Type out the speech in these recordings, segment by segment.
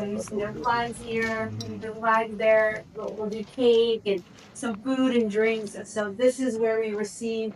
So you see their flags here, the flags there. We'll do cake and some food and drinks. So this is where we receive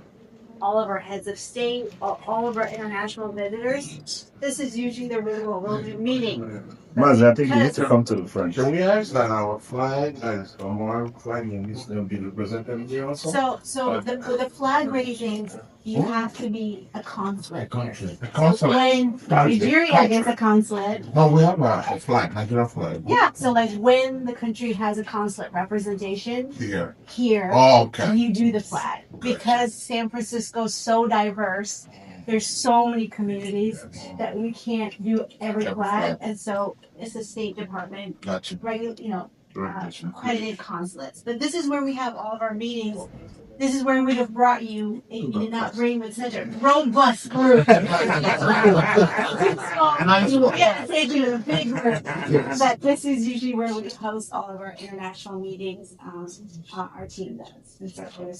all of our heads of state, all of our international visitors. This is usually the room where we'll do meeting. Mazi, I think you need to come to the front. Can we ask that our flag and our flag needs to be represented here also? So with the flag raisings, you have to be a consulate. A consulate. When Nigeria gets a consulate. No, we have a flag, Nigerian flag. Yeah, so like when the country has a consulate representation here, you do the flag. Because San Francisco is so diverse, there's so many communities that we can't do every flag, and so it's the State Department, regular, accredited consulates. But this is where we have all of our meetings. This is where we'd have brought you if you did not bring with such a robust group. And take you to a big group. But this is usually where we host all of our international meetings. Our team does.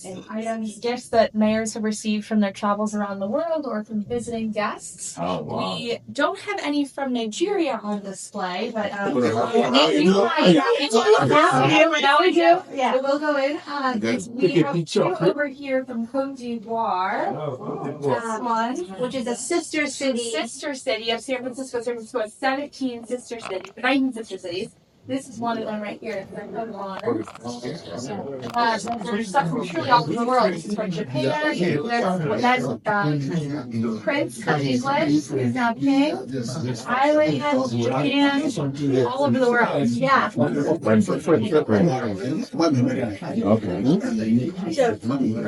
And items, gifts that mayors have received from their travels around the world or from visiting guests. Oh, wow. We don't have any from Nigeria on display, but now we do. Yeah, we'll go in. We have two over here from Cote d'Ivoire. One, which is a sister city. Sister city of San Francisco. San Francisco has 17 sister cities, 19 sister cities. This is one of them right here. There's stuff from truly all over the world. This is from Japan. That's Prince of English, who's now king. Ireland, Japan, all over the world. Yeah. So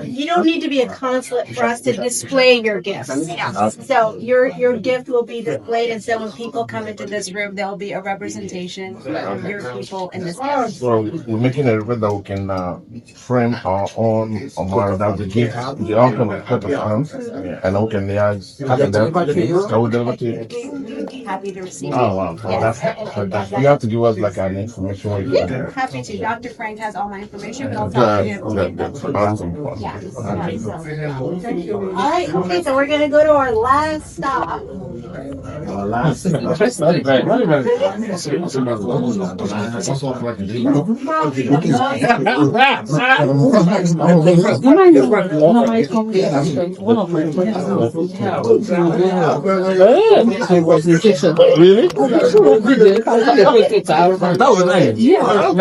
you don't need to be a consulate for us to display your gifts. Yeah. So your gift will be displayed, and so when people come into this room, there'll be a representation of your people in this area. So we're making a event that we can frame our own Omar that the gift, the outcome of cut of arms, and we can have them. Can we deliver to you? Happy to receive. Oh wow, that's fantastic. You have to give us like an information where you get there. Happy to. Dr. Frank has all my information, but I'll talk to him. Awesome. Yeah. All right. Okay. So we're gonna go to our last stop. Really? That was nice. Yeah.